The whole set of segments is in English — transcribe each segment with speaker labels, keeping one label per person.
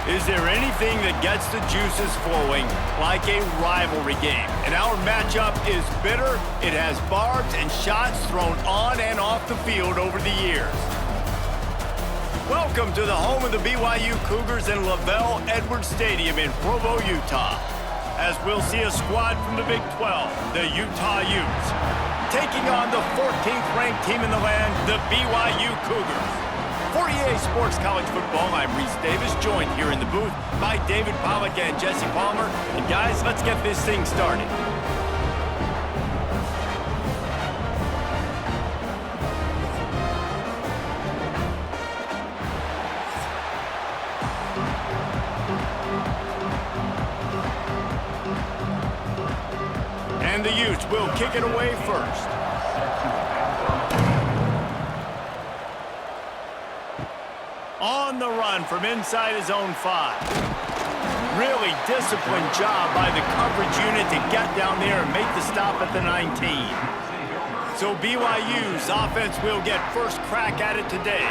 Speaker 1: Is there anything that gets the juices flowing like a rivalry game? And our matchup is bitter. It has barbs and shots thrown on and off the field over the years. Welcome to the home of the BYU Cougars in Lavelle Edwards Stadium in Provo, Utah. As we'll see a squad from the Big 12, the Utah Utes, taking on the 14th ranked team in the land, the BYU Cougars. For EA Sports College Football, I'm Reese Davis, joined here in the booth by David Pollack and Jesse Palmer. And guys, let's get this thing started. And the Utes will kick it away first. On the run from inside his own 5. Really disciplined job by the coverage unit to get down there and make the stop at the 19. So BYU's offense will get first crack at it today.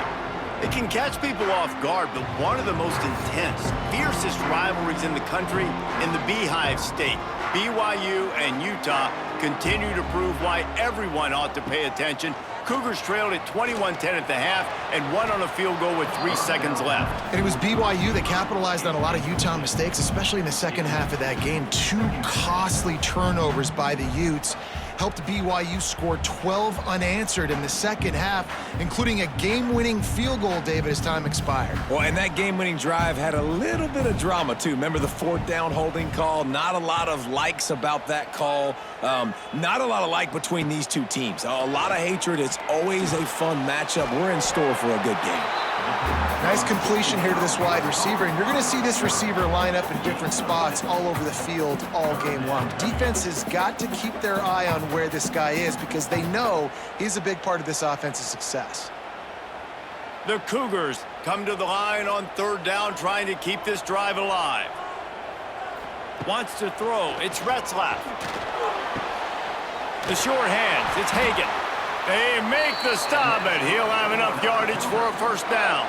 Speaker 1: It can catch people off guard, but one of the most intense, fiercest rivalries in the country in the Beehive State. BYU and Utah continue to prove why everyone ought to pay attention. Cougars trailed at 21-10 at the half and won on a field goal with 3 seconds left.
Speaker 2: And it was BYU that capitalized on a lot of Utah mistakes, especially in the second half of that game. 2 costly turnovers by the Utes helped BYU score 12 unanswered in the second half, including a game-winning field goal, David, as time expired.
Speaker 3: Well, and that game-winning drive had a little bit of drama, too. Remember the 4th down holding call? Not a lot of likes about that call. Not a lot of like between these two teams. A lot of hatred. It's always a fun matchup. We're in store for a good game.
Speaker 2: Nice completion here to this wide receiver, and you're going to see this receiver line up in different spots all over the field all game long. Defense has got to keep their eye on where this guy is because they know he's a big part of this offense's success.
Speaker 1: The Cougars come to the line on 3rd down, trying to keep this drive alive. Wants to throw. It's Retzlaff. The short hands. It's Hagan. They make the stop, but he'll have enough yardage for a first down.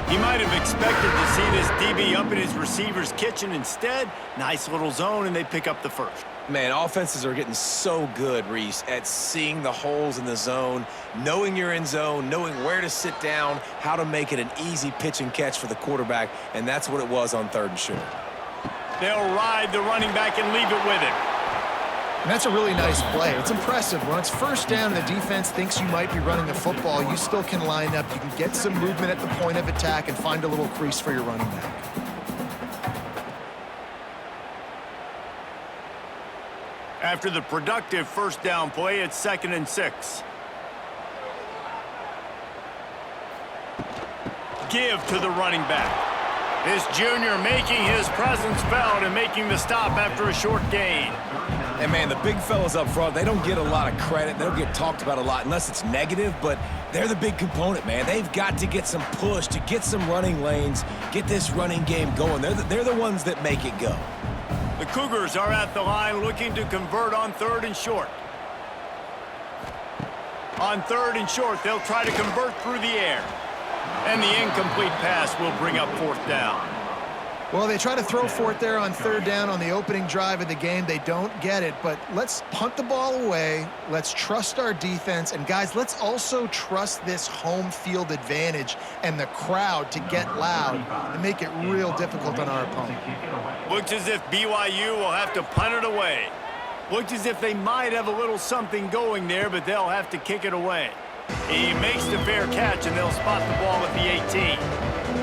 Speaker 1: He might have expected to see this DB up in his receiver's kitchen. Instead, nice little zone, and they pick up the first.
Speaker 3: Man, offenses are getting so good, Reese, at seeing the holes in the zone, knowing you're in zone, knowing where to sit down, how to make it an easy pitch and catch for the quarterback, and that's what it was on 3rd and short.
Speaker 1: They'll ride the running back and leave it with him.
Speaker 2: And that's a really nice play. It's impressive. When it's first down and the defense thinks you might be running the football, you still can line up. You can get some movement at the point of attack and find a little crease for your running back.
Speaker 1: After the productive first down play, it's 2nd and 6. Give to the running back. This junior making his presence felt and making the stop after a short gain.
Speaker 3: And, man, the big fellas up front, they don't get a lot of credit. They don't get talked about a lot unless it's negative, but they're the big component, man. They've got to get some push, to get some running lanes, get this running game going. They're the ones that make it go.
Speaker 1: The Cougars are at the line looking to convert on 3rd and short. On 3rd and short, they'll try to convert through the air. And the incomplete pass will bring up 4th down.
Speaker 2: Well, they try to throw for it there on 3rd down on the opening drive of the game. They don't get it, but let's punt the ball away. Let's trust our defense. And, guys, let's also trust this home field advantage and the crowd to get loud and make it real difficult on our opponent.
Speaker 1: Looks as if BYU will have to punt it away. Looks as if they might have a little something going there, but they'll have to kick it away. He makes the fair catch, and they'll spot the ball at the 18.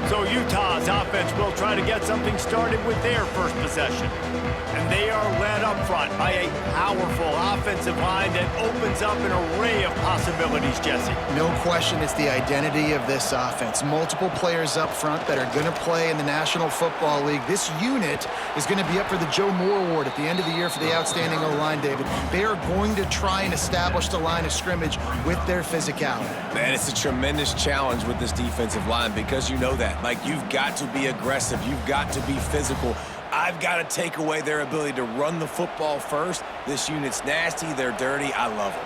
Speaker 1: So Utah's offense will try to get something started with their first possession. And they are led up front by a powerful offensive line that opens up an array of possibilities, Jesse.
Speaker 2: No question it's the identity of this offense. Multiple players up front that are going to play in the National Football League. This unit is going to be up for the Joe Moore Award at the end of the year for the outstanding O-line, David. They are going to try and establish the line of scrimmage with their physicality.
Speaker 3: Man, it's a tremendous challenge with this defensive line because you know that. Like, you've got to be aggressive. You've got to be physical. I've got to take away their ability to run the football first. This unit's nasty. They're dirty. I love them.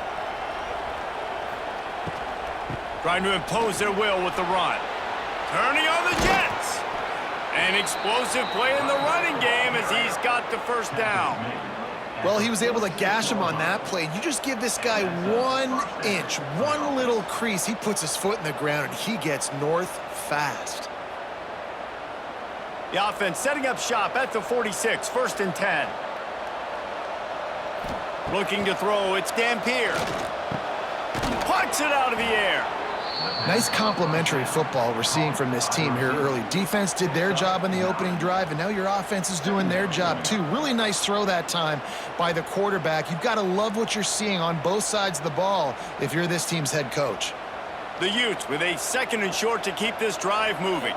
Speaker 1: Trying to impose their will with the run. Turning on the Jets. An explosive play in the running game as he's got the first down.
Speaker 2: Well, he was able to gash him on that play. You just give this guy 1 inch, one little crease. He puts his foot in the ground, and he gets north fast.
Speaker 1: The offense setting up shop at the 46, 1st and 10. Looking to throw, it's Dampier. Plucks it out of the air.
Speaker 2: Nice complementary football we're seeing from this team here early. Defense did their job on the opening drive, and now your offense is doing their job too. Really nice throw that time by the quarterback. You've got to love what you're seeing on both sides of the ball if you're this team's head coach.
Speaker 1: The Utes with a 2nd and short to keep this drive moving.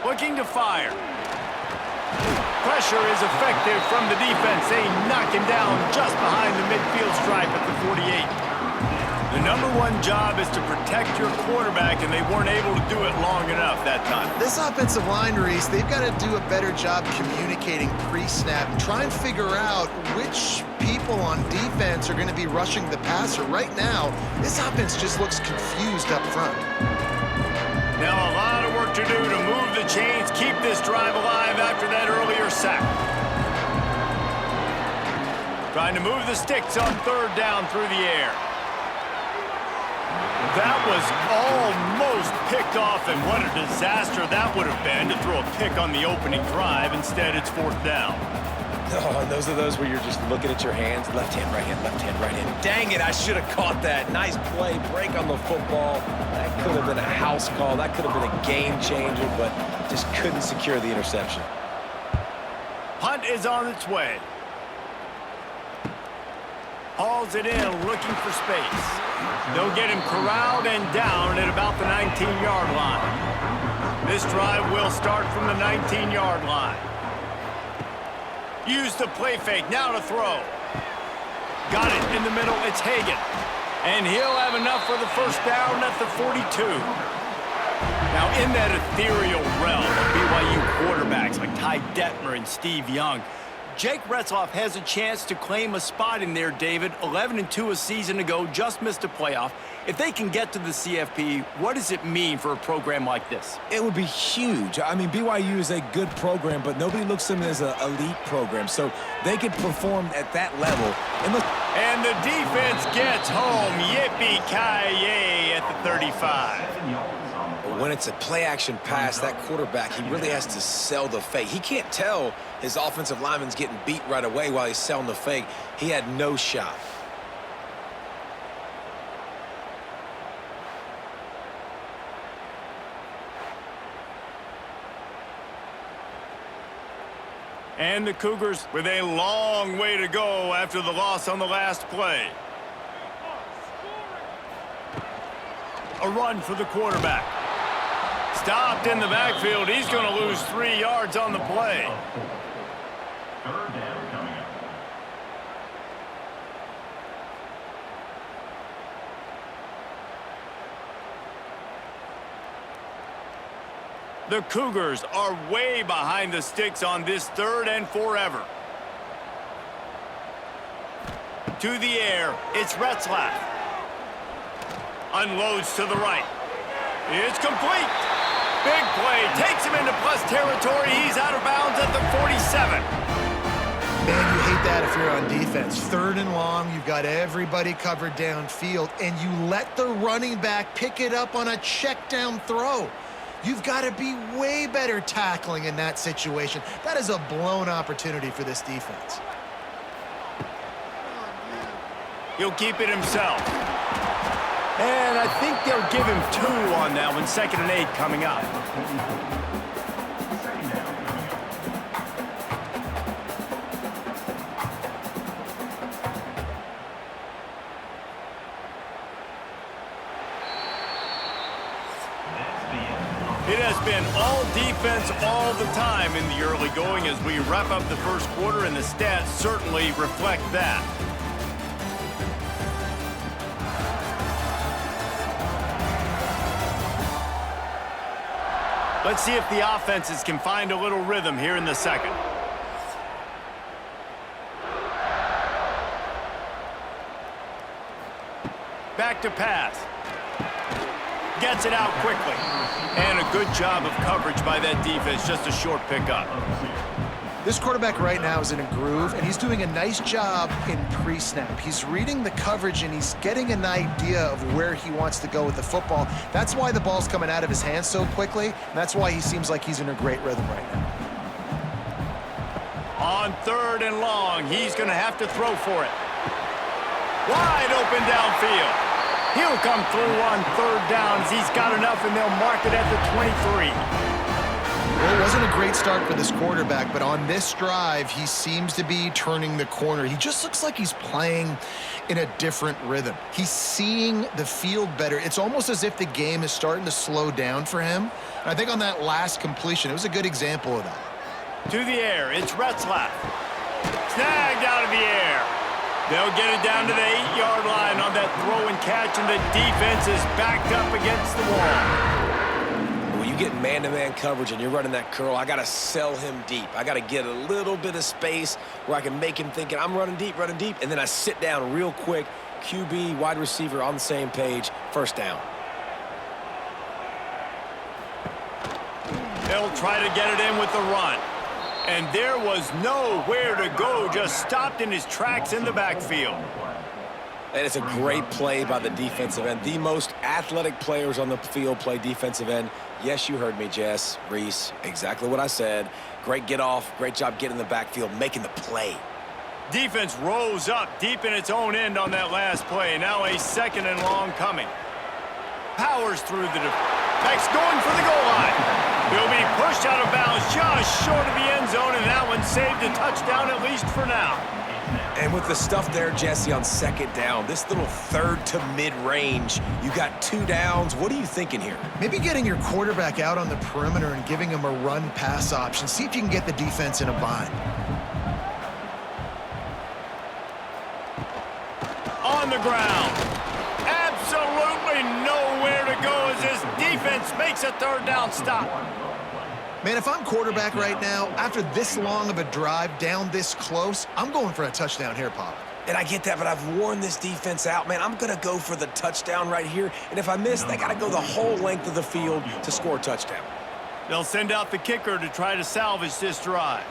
Speaker 1: Looking to fire. Pressure is effective from the defense. They knock him down just behind the midfield stripe at the 48. The #1 job is to protect your quarterback, and they weren't able to do it long enough that time.
Speaker 2: This offensive line, Reese, they've got to do a better job communicating pre-snap and try and figure out which people on defense are going to be rushing the passer. Right now, this offense just looks confused up front.
Speaker 1: Now a lot of work to do to move the chains, keep this drive alive after that earlier sack. Trying to move the sticks on 3rd down through the air. That was almost picked off, and what a disaster that would have been to throw a pick on the opening drive. Instead, it's 4th down.
Speaker 3: Oh, and those are those where you're just looking at your hands. Left hand, right hand, left hand, right hand. Dang it, I should have caught that. Nice play, break on the football. That could have been a house call. That could have been a game changer, but just couldn't secure the interception.
Speaker 1: Punt is on its way. Hauls it in, looking for space. They'll get him corralled and down at about the 19-yard line. This drive will start from the 19-yard line. Use the play fake, now to throw. Got it in the middle, it's Hagan. And he'll have enough for the first down at the 42. Now in that ethereal realm of BYU quarterbacks like Ty Detmer and Steve Young, Jake Retzloff has a chance to claim a spot in there, David. 11-2 a season ago, just missed a playoff. If they can get to the CFP, what does it mean for a program like this?
Speaker 3: It would be huge. I mean, BYU is a good program, but nobody looks at them as an elite program. So they could perform at that level.
Speaker 1: And the defense gets home. Yippee-ki-yay at the 35.
Speaker 3: When it's a play-action pass, that quarterback, he really has to sell the fake. He can't tell his offensive lineman's getting beat right away while he's selling the fake. He had no shot.
Speaker 1: And the Cougars with a long way to go after the loss on the last play. A run for the quarterback. Stopped in the backfield. He's going to lose 3 yards on the play.
Speaker 4: Third down coming up.
Speaker 1: The Cougars are way behind the sticks on this 3rd and forever. To the air, it's Retzlaff. Unloads to the right. It's complete. Big play, takes him into plus territory. He's out of bounds at the 47.
Speaker 2: Man, you hate that if you're on defense. 3rd and long, you've got everybody covered downfield, and you let the running back pick it up on a check down throw. You've got to be way better tackling in that situation. That is a blown opportunity for this defense.
Speaker 1: He'll keep it himself. And I think they'll give him 2 on that one. 2nd and 8 coming up.
Speaker 4: Second down coming up.
Speaker 1: It has been all defense all the time in the early going as we wrap up the first quarter, and the stats certainly reflect that. Let's see if the offenses can find a little rhythm here in the second. Back to pass. Gets it out quickly. And a good job of coverage by that defense. Just a short pickup.
Speaker 2: This quarterback right now is in a groove, and he's doing a nice job in pre-snap. He's reading the coverage, and he's getting an idea of where he wants to go with the football. That's why the ball's coming out of his hands so quickly, and that's why he seems like he's in a great rhythm right now.
Speaker 1: On 3rd and long, he's going to have to throw for it. Wide open downfield. He'll come through on 3rd down as he's got enough, and they'll mark it at the 23.
Speaker 2: Well, it wasn't a great start for this quarterback, but on this drive, he seems to be turning the corner. He just looks like he's playing in a different rhythm. He's seeing the field better. It's almost as if the game is starting to slow down for him. And I think on that last completion, it was a good example of that.
Speaker 1: To the air, it's Retzlaff. Snagged out of the air. They'll get it down to the 8-yard line on that throw and catch, and the defense is backed up against the wall.
Speaker 3: When you get man-to-man coverage and you're running that curl, I got to sell him deep. I got to get a little bit of space where I can make him thinking I'm running deep, and then I sit down real quick. QB, wide receiver on the same page, 1st down.
Speaker 1: They'll try to get it in with the run. And there was nowhere to go, just stopped in his tracks in the backfield.
Speaker 3: And it's a great play by the defensive end. The most athletic players on the field play defensive end. Yes, you heard me, Jess, Reese, exactly what I said. Great get off, great job getting in the backfield, making the play.
Speaker 1: Defense rose up deep in its own end on that last play. Now a 2nd and long coming. Powers through the defense, going for the goal line. He'll be pushed out of bounds just short of the end zone, and that one saved a touchdown at least for now.
Speaker 3: And with the stuff there, Jesse, on 2nd down, this little 3rd to mid-range, you got 2 downs. What are you thinking here?
Speaker 2: Maybe getting your quarterback out on the perimeter and giving him a run-pass option. See if you can get the defense in a bind.
Speaker 1: On the ground. Absolutely nowhere to go as this defense makes a 3rd down stop.
Speaker 2: Man, if I'm quarterback right now, after this long of a drive down this close, I'm going for a touchdown here, Pop.
Speaker 3: And I get that, but I've worn this defense out. Man, I'm going to go for the touchdown right here. And if I miss, they got to go the whole length of the field to score a touchdown.
Speaker 1: They'll send out the kicker to try to salvage this drive.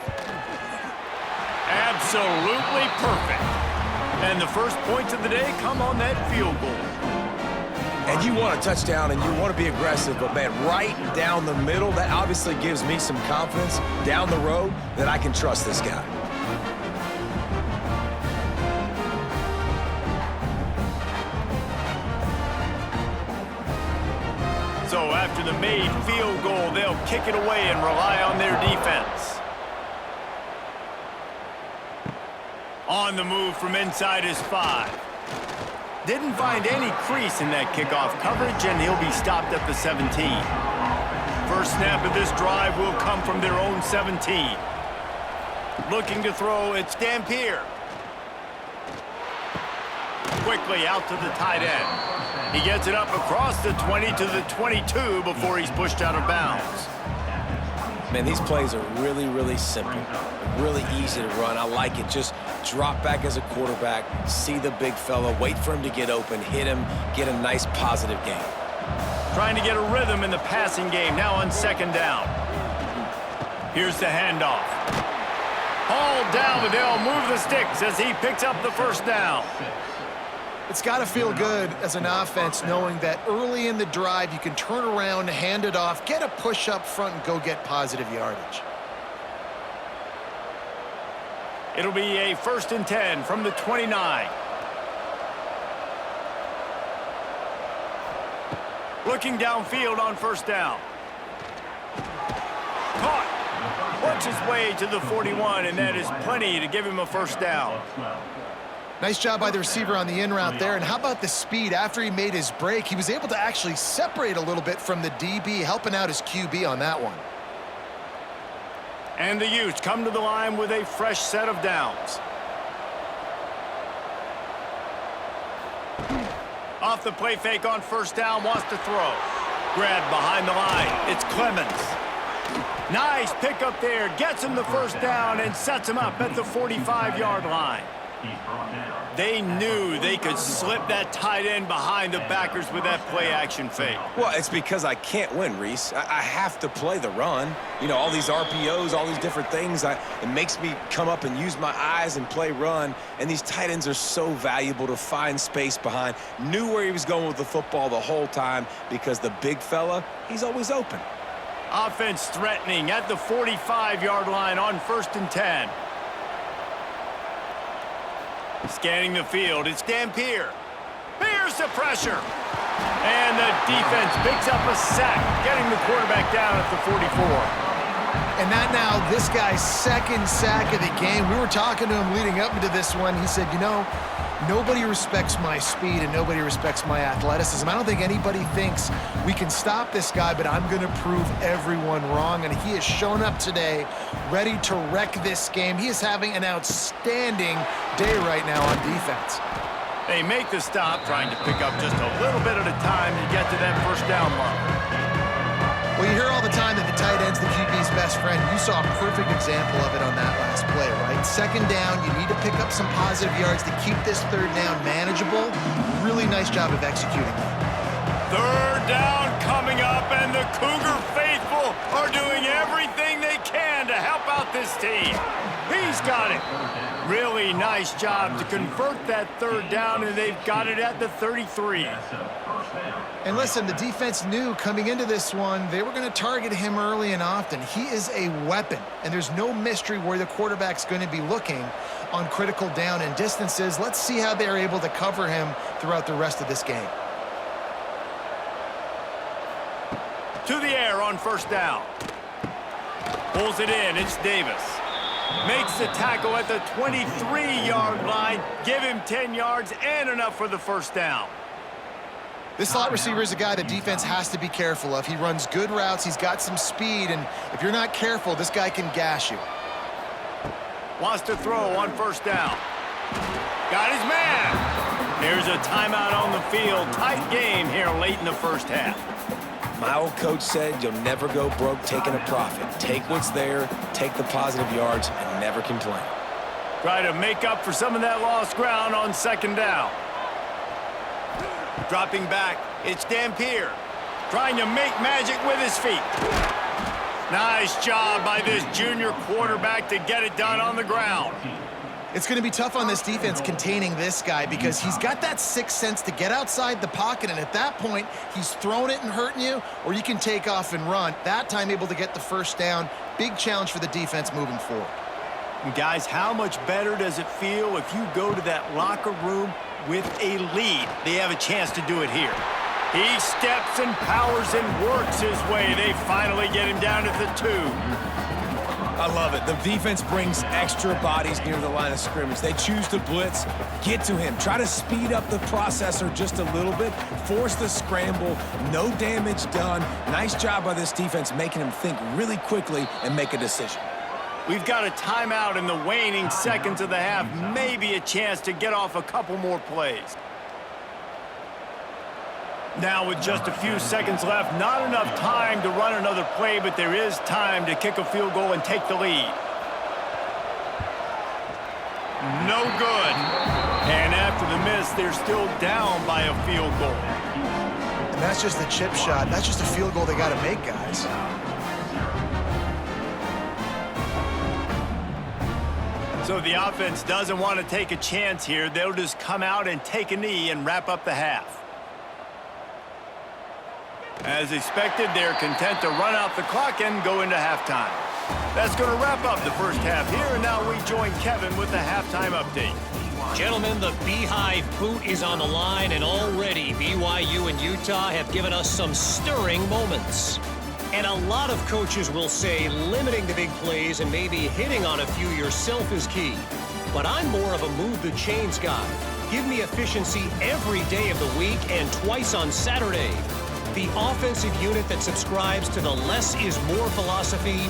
Speaker 1: Absolutely perfect. And the first points of the day come on that field goal.
Speaker 3: And you want a touchdown and you want to be aggressive, but man, right down the middle, that obviously gives me some confidence down the road that I can trust this guy.
Speaker 1: So after the made field goal, they'll kick it away and rely on their defense. On the move from inside his 5. Didn't find any crease in that kickoff coverage, and he'll be stopped at the 17. First snap of this drive will come from their own 17. Looking to throw, it's Dampier. Quickly out to the tight end. He gets it up across the 20 to the 22 before he's pushed out of bounds.
Speaker 3: Man, these plays are really, really simple. Really easy to run. I like it. Just drop back as a quarterback, see the big fella, wait for him to get open, hit him, get a nice positive gain.
Speaker 1: Trying to get a rhythm in the passing game, now on 2nd down. Here's the handoff. Hauled down, but they'll move the sticks as he picks up the 1st down.
Speaker 2: It's got to feel good as an offense knowing that early in the drive you can turn around, hand it off, get a push up front, and go get positive yardage.
Speaker 1: It'll be a 1st and 10 from the 29. Looking downfield on 1st down. Caught. Works his way to the 41, and that is plenty to give him a 1st down.
Speaker 2: Nice job by the receiver on the in route there. And how about the speed after he made his break? He was able to actually separate a little bit from the DB, helping out his QB on that one.
Speaker 1: And the Utes come to the line with a fresh set of downs. Off the play fake on 1st down, wants to throw. Grabbed behind the line. It's Clemens. Nice pick up there. Gets him the 1st down and sets him up at the 45-yard line.
Speaker 4: He's brought down.
Speaker 1: They knew they could slip that tight end behind the backers with that play-action fake.
Speaker 3: Well, it's because I can't win, Reese. I have to play the run. You know, all these RPOs, all these different things, it makes me come up and use my eyes and play run. And these tight ends are so valuable to find space behind. Knew where he was going with the football the whole time because the big fella, he's always open.
Speaker 1: Offense threatening at the 45-yard line on 1st and 10. Scanning the field, it's Dampier. Here's the pressure. And the defense picks up a sack, getting the quarterback down at the 44.
Speaker 2: And that now, this guy's second sack of the game. We were talking to him leading up into this one. He said, you know, nobody respects my speed and nobody respects my athleticism. I don't think anybody thinks we can stop this guy, but I'm going to prove everyone wrong. And he has shown up today ready to wreck this game. He is having an outstanding day right now on defense.
Speaker 1: They make the stop, trying to pick up just a little bit at a time to get to that first down mark.
Speaker 2: Well, you hear all the time that the tight end's the QB's best friend. You saw a perfect example of it on that last play, right? Second down, you need to pick up some positive yards to keep this third down manageable. Really nice job of executing that.
Speaker 1: Third down coming up, and the Cougar faithful are doing everything they can to help out this team. He's got it. Really nice job to convert that third down, and they've got it at the 33.
Speaker 2: And listen, the defense knew coming into this one, they were going to target him early and often. He is a weapon, and there's no mystery where the quarterback's going to be looking on critical down and distances. Let's see how they're able to cover him throughout the rest of this game.
Speaker 1: To the air on 1st down. Pulls it in, it's Davis. Makes the tackle at the 23-yard line. Give him 10 yards and enough for the first down.
Speaker 2: This slot receiver is a guy the defense has to be careful of. He runs good routes, he's got some speed, and if you're not careful, this guy can gash you.
Speaker 1: Wants to throw on 1st down. Got his man. Here's a timeout on the field. Tight game here late in the first half.
Speaker 3: My old coach said you'll never go broke taking a profit. Take what's there, take the positive yards, and never complain.
Speaker 1: Try to make up for some of that lost ground on 2nd down. Dropping back, it's Dampier. Trying to make magic with his feet. Nice job by this junior quarterback to get it done on the ground.
Speaker 2: It's going to be tough on this defense containing this guy because he's got that sixth sense to get outside the pocket, and at that point, he's throwing it and hurting you, or you can take off and run. That time able to get the first down. Big challenge for the defense moving forward.
Speaker 1: And guys, how much better does it feel if you go to that locker room with a lead? They have a chance to do it here. He steps and powers and works his way. They finally get him down at the 2.
Speaker 3: I love it. The defense brings extra bodies near the line of scrimmage. They choose to blitz, get to him, try to speed up the processor just a little bit, force the scramble, no damage done. Nice job by this defense making him think really quickly and make a decision.
Speaker 1: We've got a timeout in the waning seconds of the half. Maybe a chance to get off a couple more plays. Now with just a few seconds left, not enough time to run another play, but there is time to kick a field goal and take the lead. No good. And after the miss, they're still down by a field goal.
Speaker 2: And that's just the chip shot. That's just a field goal they got to make, guys.
Speaker 1: So the offense doesn't want to take a chance here. They'll just come out and take a knee and wrap up the half. As expected, they're content to run out the clock and go into halftime. That's going to wrap up the first half here, and now we join Kevin with the halftime update.
Speaker 5: Gentlemen, the Beehive boot is on the line, and already BYU and Utah have given us some stirring moments. And a lot of coaches will say limiting the big plays and maybe hitting on a few yourself is key. But I'm more of a move the chains guy. Give me efficiency every day of the week and twice on Saturday. The offensive unit that subscribes to the less is more philosophy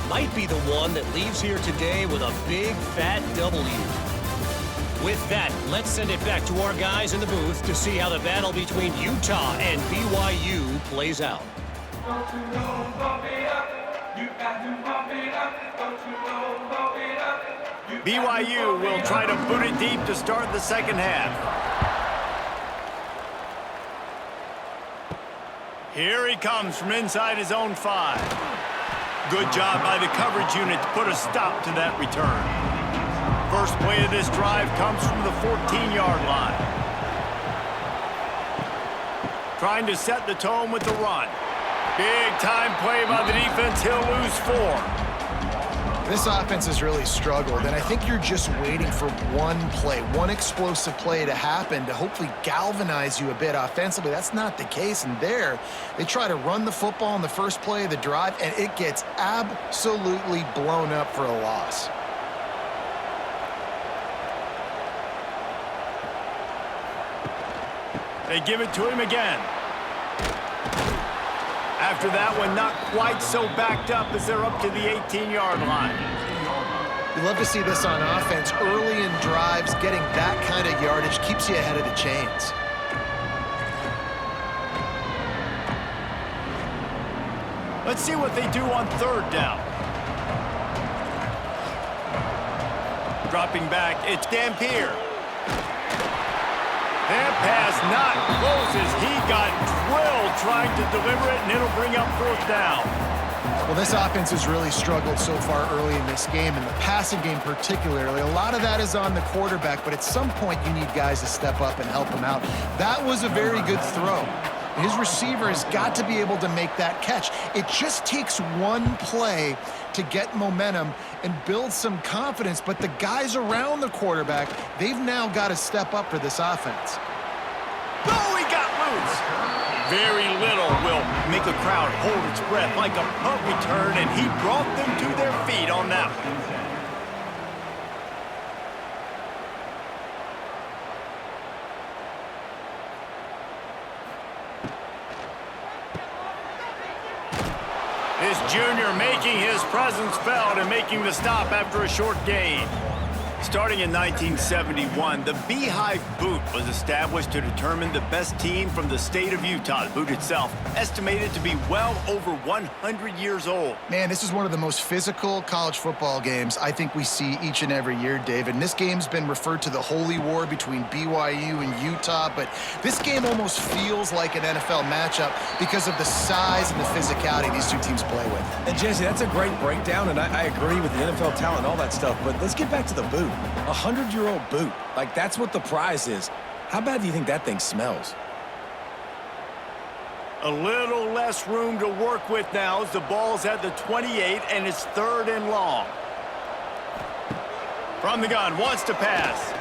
Speaker 5: might be the one that leaves here today with a big fat W. With that, let's send it back to our guys in the booth to see how the battle between Utah and BYU plays out.
Speaker 6: Don't you know, bump it up. You got to bump it up. Don't you know, bump it up.
Speaker 1: BYU will try to boot it deep to start the second half. Here he comes from inside his own 5. Good job by the coverage unit to put a stop to that return. First play of this drive comes from the 14-yard line. Trying to set the tone with the run. Big time play by the defense. He'll lose 4.
Speaker 2: This offense has really struggled, and I think you're just waiting for one play, one explosive play to happen to hopefully galvanize you a bit offensively. That's not the case, and there, they try to run the football in the first play of the drive, and it gets absolutely blown up for a loss.
Speaker 1: They give it to him again. After that one, not quite so backed up as they're up to the 18-yard line.
Speaker 2: You love to see this on offense. Early in drives, getting that kind of yardage keeps you ahead of the chains.
Speaker 1: Let's see what they do on third down. Dropping back, it's Dampier. That pass not close as he got drilled trying to deliver it, and it'll bring up fourth down.
Speaker 2: Well, this offense has really struggled so far early in this game, and the passing game particularly. A lot of that is on the quarterback, but at some point you need guys to step up and help him out. That was a very good throw. His receiver has got to be able to make that catch. It just takes one play to get momentum and build some confidence, but the guys around the quarterback, they've now got to step up for this offense.
Speaker 1: Oh, he got loose. Very little will make a crowd hold its breath like a punt return, and he brought them to their feet on that one. This junior making his presence felt and making the stop after a short gain. Starting in 1971, the Beehive Boot was established to determine the best team from the state of Utah. The boot itself estimated to be well over 100 years old.
Speaker 2: Man, this is one of the most physical college football games I think we see each and every year, David. And this game's been referred to the Holy War between BYU and Utah, but this game almost feels like an NFL matchup because of the size and the physicality these two teams play with.
Speaker 3: And Jesse, that's a great breakdown, and I agree with the NFL talent and all that stuff, but let's get back to the boot. 100-year-old boot. Like, that's what the prize is. How bad do you think that thing smells?
Speaker 1: A little less room to work with now as the ball's at the 28 and it's third and long. From the gun, wants to pass.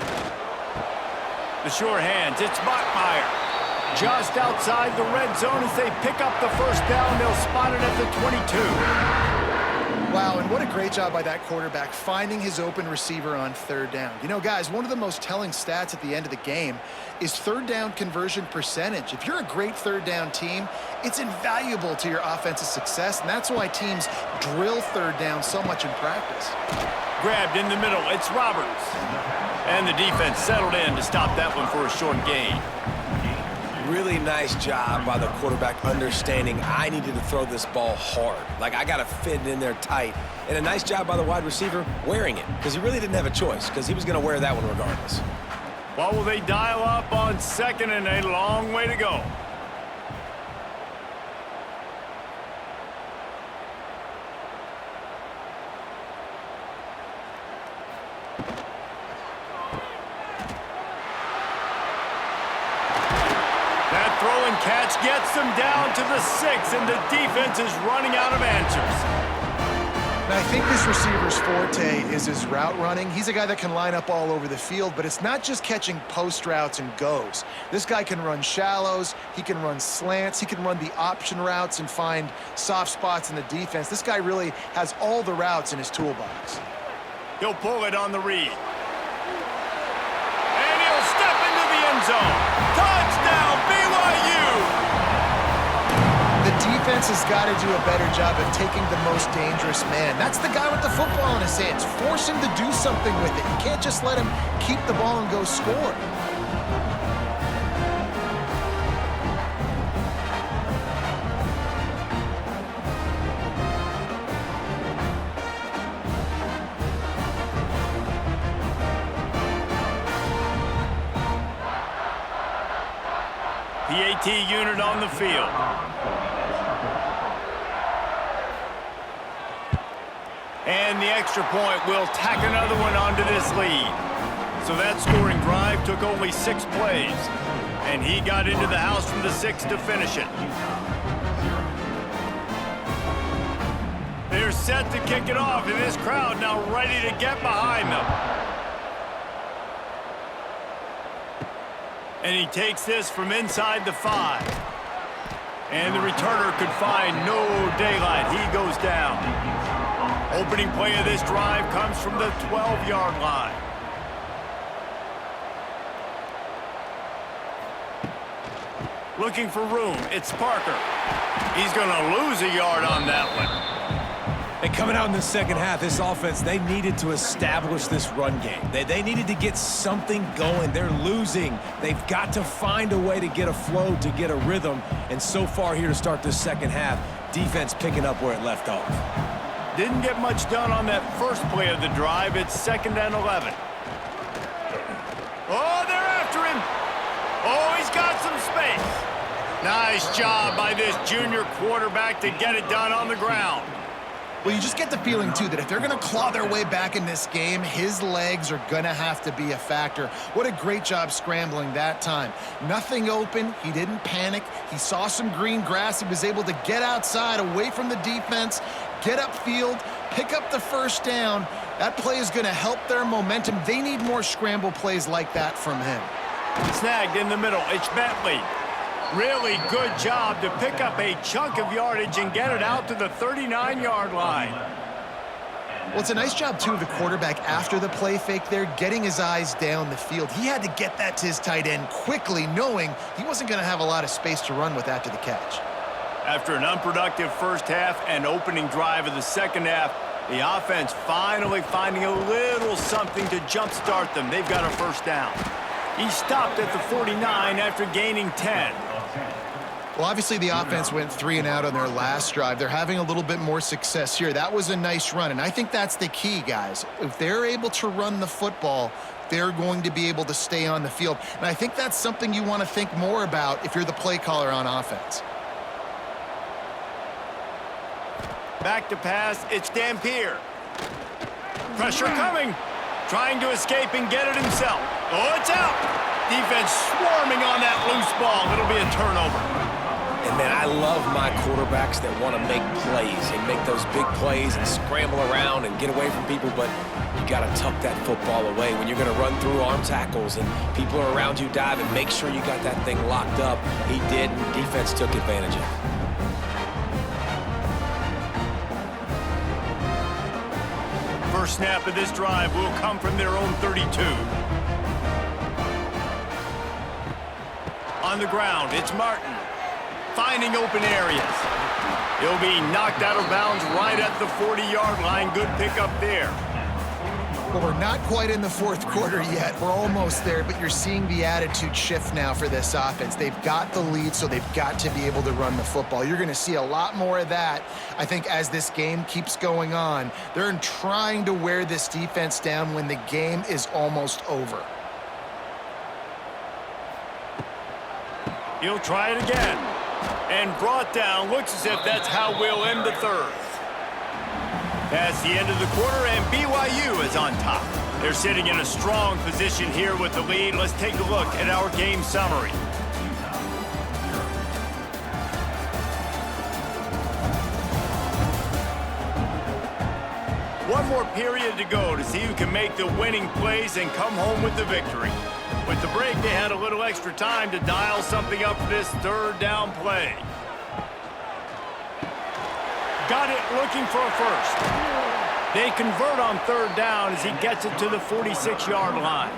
Speaker 1: The sure hands, it's Bachmeier. Just outside the red zone as they pick up the first down. They'll spot it at the 22.
Speaker 2: Wow, and what a great job by that quarterback finding his open receiver on third down. You know, guys, one of the most telling stats at the end of the game is third down conversion percentage. If you're a great third down team, it's invaluable to your offensive success, and that's why teams drill third down so much in practice.
Speaker 1: Grabbed in the middle, it's Roberts. And the defense settled in to stop that one for a short gain.
Speaker 3: Really nice job by the quarterback understanding I needed to throw this ball hard. Like, I got to fit it in there tight. And a nice job by the wide receiver wearing it, because he really didn't have a choice, because he was going to wear that one regardless.
Speaker 1: What will they dial up on second and a long way to go? Catch gets them down to the 6, and the defense is running out of answers.
Speaker 2: Now, I think this receiver's forte is his route running. He's a guy that can line up all over the field, but it's not just catching post routes and goes. This guy can run shallows, he can run slants, he can run the option routes and find soft spots in the defense. This guy really has all the routes in his toolbox.
Speaker 1: He'll pull it on the read. And he'll step into the end zone. Touchdown, BYU!
Speaker 2: The defense has got to do a better job of taking the most dangerous man. That's the guy with the football in his hands. Force him to do something with it. You can't just let him keep the ball and go score.
Speaker 1: PAT unit on the field. And the extra point will tack another one onto this lead. So that scoring drive took only 6 plays. And he got into the house from the 6 to finish it. They're set to kick it off, and this crowd now ready to get behind them. And he takes this from inside the 5. And the returner could find no daylight. He goes down. Opening play of this drive comes from the 12-yard line. Looking for room, it's Parker. He's going to lose a yard on that one.
Speaker 3: And coming out in the second half, this offense, they needed to establish this run game. They needed to get something going. They're losing. They've got to find a way to get a flow, to get a rhythm. And so far here to start this second half, defense picking up where it left off.
Speaker 1: Didn't get much done on that first play of the drive. It's 2nd and 11. Oh, they're after him. Oh, he's got some space. Nice job by this junior quarterback to get it done on the ground.
Speaker 2: Well, you just get the feeling, too, that if they're going to claw their way back in this game, his legs are going to have to be a factor. What a great job scrambling that time. Nothing open. He didn't panic. He saw some green grass. He was able to get outside, away from the defense, get upfield, pick up the first down. That play is going to help their momentum. They need more scramble plays like that from him.
Speaker 1: Snagged in the middle. It's Bentley. Really good job to pick up a chunk of yardage and get it out to the 39-yard line.
Speaker 2: Well, it's a nice job, too, of the quarterback after the play fake there, getting his eyes down the field. He had to get that to his tight end quickly, knowing he wasn't going to have a lot of space to run with after the catch.
Speaker 1: After an unproductive first half and opening drive of the second half, the offense finally finding a little something to jumpstart them. They've got a first down. He stopped at the 49 after gaining 10.
Speaker 2: Well, obviously the offense went 3 and out on their last drive. They're having a little bit more success here. That was a nice run, and I think that's the key, guys. If they're able to run the football, they're going to be able to stay on the field. And I think that's something you want to think more about if you're the play caller on offense.
Speaker 1: Back to pass, it's Dampier. Pressure coming. Trying to escape and get it himself. Oh, it's out. Defense swarming on that loose ball. It'll be a turnover.
Speaker 3: And, man, I love my quarterbacks that want to make plays and make those big plays and scramble around and get away from people, but you got to tuck that football away. When you're going to run through arm tackles and people are around you diving, make sure you got that thing locked up. He did, and defense took advantage of it.
Speaker 1: First snap of this drive will come from their own 32. On the ground, it's Martin. Finding open areas. He'll be knocked out of bounds right at the 40-yard line. Good pickup there.
Speaker 2: Well, we're not quite in the fourth quarter yet. We're almost there, but you're seeing the attitude shift now for this offense. They've got the lead, so they've got to be able to run the football. You're going to see a lot more of that, I think, as this game keeps going on. They're trying to wear this defense down when the game is almost over.
Speaker 1: He'll try it again. And brought down. Looks as if that's how we'll end the third. That's the end of the quarter, and BYU is on top. They're sitting in a strong position here with the lead. Let's take a look at our game summary. One more period to go to see who can make the winning plays and come home with the victory. With the break, they had a little extra time to dial something up for this third down play. Got it looking for a first. They convert on third down as he gets it to the 46-yard line.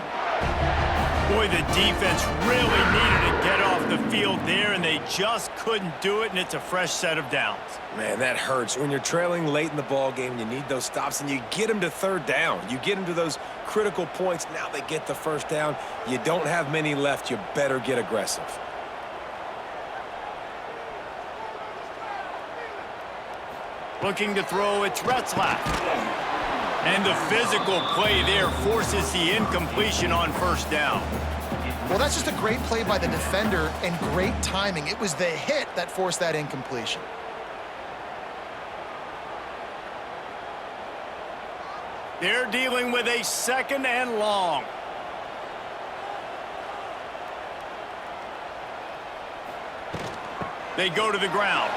Speaker 1: Boy, the defense really needed to get off the field there, and they just couldn't do it, and it's a fresh set of downs.
Speaker 3: Man, that hurts. When you're trailing late in the ball game, you need those stops, and you get them to third down. You get them to those critical points. Now they get the first down. You don't have many left. You better get aggressive.
Speaker 1: Looking to throw, it's Retzlaff. And the physical play there forces the incompletion on first down.
Speaker 2: Well, that's just a great play by the defender and great timing. It was the hit that forced that incompletion.
Speaker 1: They're dealing with a 2nd and long. They go to the ground.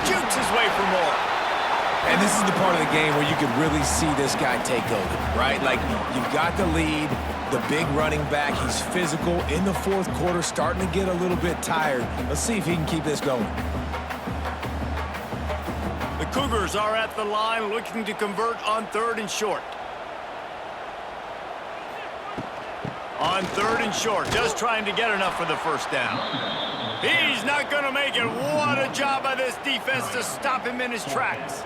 Speaker 1: Jukes his way for more.
Speaker 3: And this is the part of the game where you can really see this guy take over, right? Like, you've got the lead, the big running back. He's physical in the 4th quarter, starting to get a little bit tired. Let's see if he can keep this going.
Speaker 1: The Cougars are at the line looking to convert on 3rd and short. On 3rd and short, just trying to get enough for the first down. He's not going to make it. What a job by this defense to stop him in his tracks.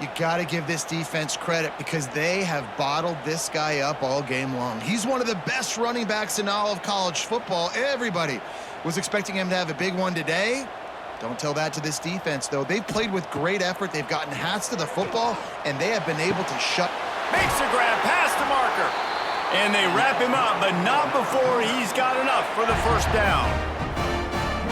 Speaker 2: You got to give this defense credit because they have bottled this guy up all game long. He's one of the best running backs in all of college football. Everybody was expecting him to have a big one today. Don't tell that to this defense, though. They've played with great effort. They've gotten hats to the football, and they have been able to shut.
Speaker 1: Makes a grab past the marker. And they wrap him up, but not before he's got enough for the first down.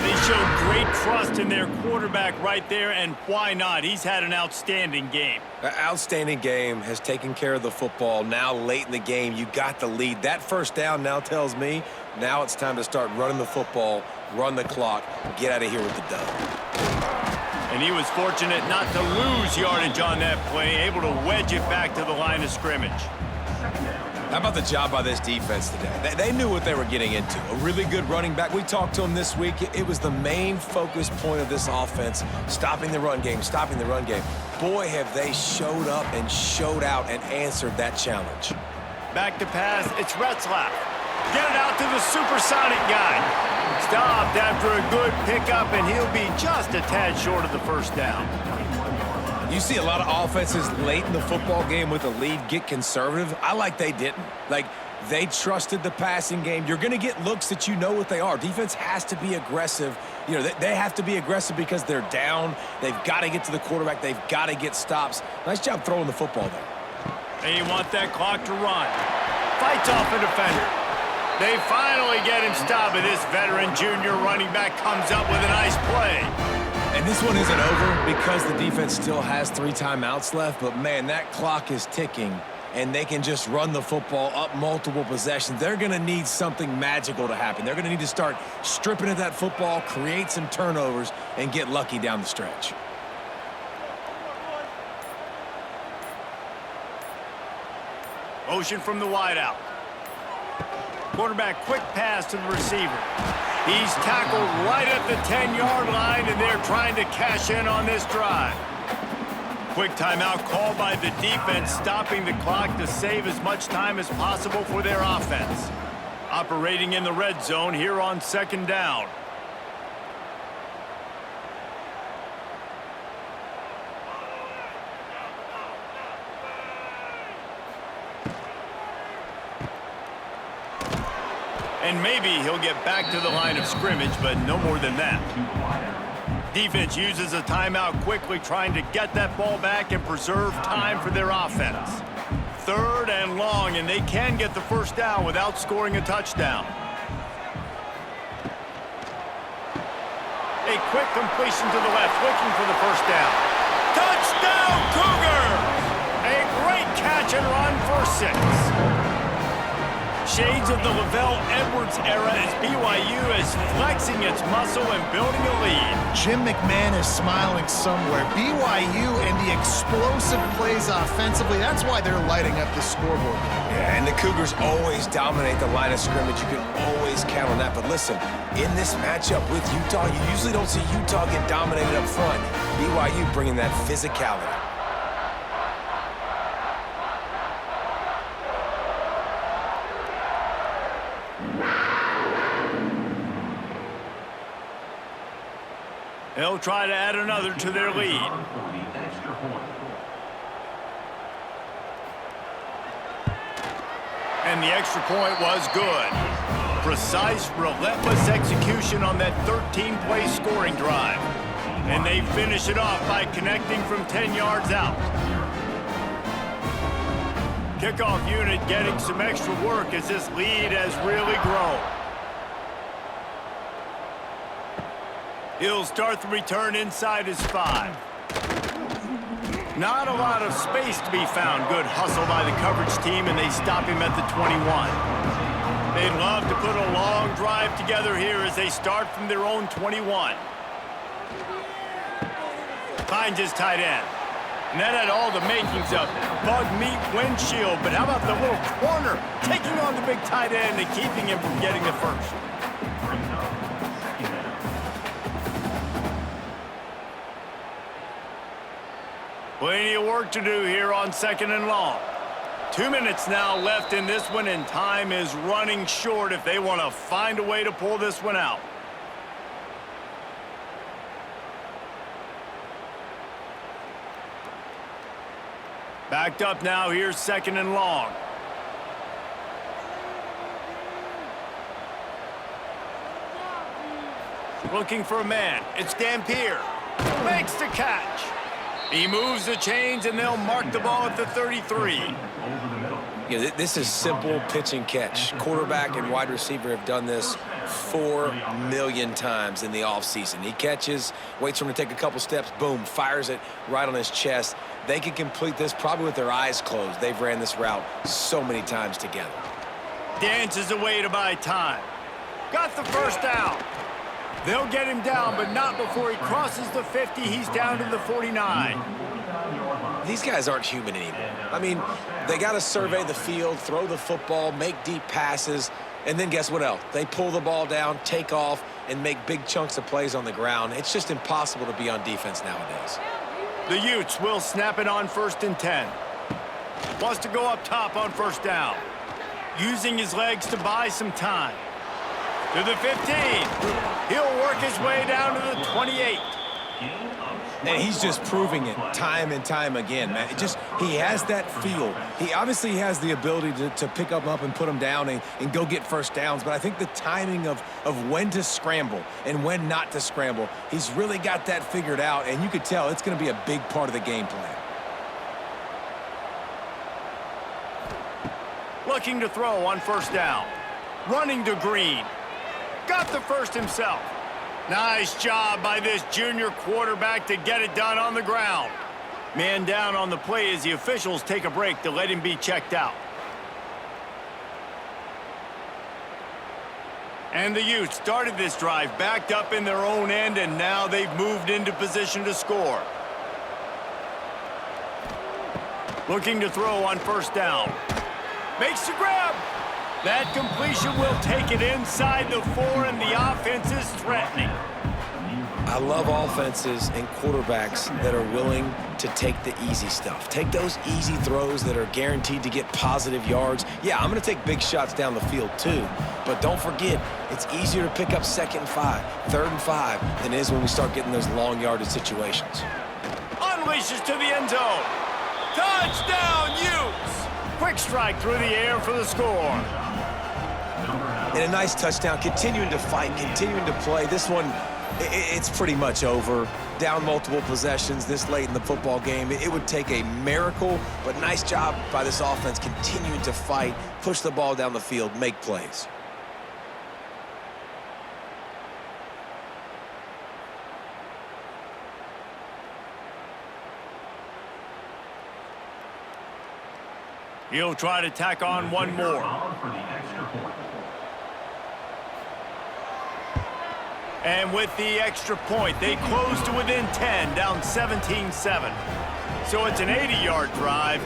Speaker 1: They showed great trust in their quarterback right there, and why not? He's had an outstanding game.
Speaker 3: An outstanding game, has taken care of the football. Now late in the game, you got the lead. That first down now tells me now it's time to start running the football, run the clock, get out of here with the dub.
Speaker 1: And he was fortunate not to lose yardage on that play, able to wedge it back to the line of scrimmage.
Speaker 3: How about the job by this defense today? They knew what they were getting into. A really good running back. We talked to him this week. It was the main focus point of this offense, stopping the run game, stopping the run game. Boy, have they showed up and showed out and answered that challenge.
Speaker 1: Back to pass, it's Retzlaff. Get it out to the supersonic guy. Stopped after a good pickup, and he'll be just a tad short of the first down.
Speaker 3: You see a lot of offenses late in the football game with a lead get conservative. I like they didn't. Like, they trusted the passing game. You're going to get looks that you know what they are. Defense has to be aggressive. You know, they have to be aggressive because they're down. They've got to get to the quarterback. They've got to get stops. Nice job throwing the football there.
Speaker 1: They want that clock to run. Fights off a defender. They finally get him stopped, and this veteran junior running back comes up with a nice play.
Speaker 3: And this one isn't over because the defense still has 3 timeouts left, but man, that clock is ticking, and they can just run the football up multiple possessions. They're going to need something magical to happen. They're going to need to start stripping at that football, create some turnovers, and get lucky down the stretch.
Speaker 1: Motion from the wideout. Quarterback quick pass to the receiver. He's tackled right at the 10-yard line, and they're trying to cash in on this drive. Quick timeout called by the defense, stopping the clock to save as much time as possible for their offense. Operating in the red zone here on 2nd down. And maybe he'll get back to the line of scrimmage, but no more than that. Defense uses a timeout quickly, trying to get that ball back and preserve time for their offense. 3rd and long, and they can get the first down without scoring a touchdown. A quick completion to the left, looking for the first down. Touchdown, Cougars! A great catch and run for 6. Shades of the Lavelle Edwards era as BYU is flexing its muscle and building a lead.
Speaker 2: Jim McMahon is smiling somewhere. BYU and the explosive plays offensively, that's why they're lighting up the scoreboard.
Speaker 3: Yeah, and the Cougars always dominate the line of scrimmage. You can always count on that. But listen, in this matchup with Utah, you usually don't see Utah get dominated up front. BYU bringing that physicality.
Speaker 1: They'll try to add another to their lead. And the extra point was good. Precise, relentless execution on that 13-play scoring drive. And they finish it off by connecting from 10 yards out. Kickoff unit getting some extra work as this lead has really grown. He'll start the return inside his 5. Not a lot of space to be found. Good hustle by the coverage team, and they stop him at the 21. They'd love to put a long drive together here as they start from their own 21. Finds his tight end. And that had all the makings of bug meat windshield, but how about the little corner taking on the big tight end and keeping him from getting the first? Plenty of work to do here on 2nd and long. 2 minutes now left in this one, and time is running short if they want to find a way to pull this one out. Backed up now, here's 2nd and long. Looking for a man. It's Dampier. Makes the catch. He moves the chains, and they'll mark the ball at the 33.
Speaker 3: Yeah, this is simple pitch and catch. Quarterback and wide receiver have done this 4 million times in the offseason. He catches, waits for him to take a couple steps, boom, fires it right on his chest. They can complete this probably with their eyes closed. They've ran this route so many times together.
Speaker 1: Dances away to buy time. Got the first down. They'll get him down, but not before he crosses the 50. He's down to the 49.
Speaker 3: These guys aren't human anymore. I mean, they got to survey the field, throw the football, make deep passes, and then guess what else? They pull the ball down, take off, and make big chunks of plays on the ground. It's just impossible to be on defense nowadays.
Speaker 1: The Utes will snap it on 1st and 10. Wants to go up top on 1st down. Using his legs to buy some time. To the 15. He'll work his way down to the 28.
Speaker 3: And he's just proving it time and time again, man. He has that feel. He obviously has the ability to pick them up and put them down and go get first downs, but I think the timing of when to scramble and when not to scramble, he's really got that figured out, and you could tell it's going to be a big part of the game plan.
Speaker 1: Looking to throw on 1st down. Running to Green. Got the first himself. Nice job by this junior quarterback to get it done on the ground. Man down on the play as the officials take a break to let him be checked out. And the Utes started this drive backed up in their own end, and now they've moved into position to score. Looking to throw on 1st down. Makes the grab. That completion will take it inside the 4, and the offense is threatening.
Speaker 3: I love offenses and quarterbacks that are willing to take the easy stuff. Take those easy throws that are guaranteed to get positive yards. Yeah, I'm going to take big shots down the field too. But don't forget, it's easier to pick up 2nd and 5, 3rd and 5 than it is when we start getting those long yardage situations.
Speaker 1: Unleashes to the end zone. Touchdown, Utes! Quick strike through the air for the score.
Speaker 3: And a nice touchdown, continuing to fight, continuing to play. This one, it's pretty much over. Down multiple possessions this late in the football game. It would take a miracle, but nice job by this offense continuing to fight, push the ball down the field, make plays.
Speaker 1: He'll try to tack on one more. And with the extra point, they close to within 10, down 17-7. So it's an 80-yard drive,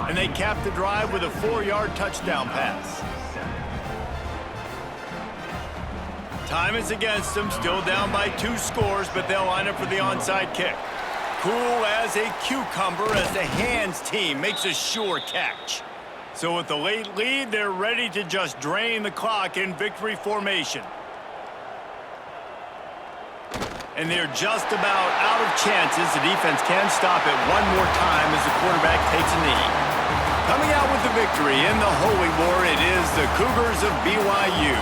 Speaker 1: and they cap the drive with a 4-yard touchdown pass. Time is against them, still down by 2 scores, but they'll line up for the onside kick. Cool as a cucumber as the hands team makes a sure catch. So with the late lead, they're ready to just drain the clock in victory formation. And they're just about out of chances. The defense can stop it one more time as the quarterback takes a knee. Coming out with the victory in the Holy War, it is the Cougars of BYU.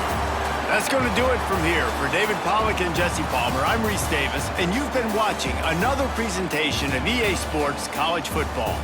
Speaker 1: That's going to do it from here. For David Pollack and Jesse Palmer, I'm Reese Davis, and you've been watching another presentation of EA Sports College Football.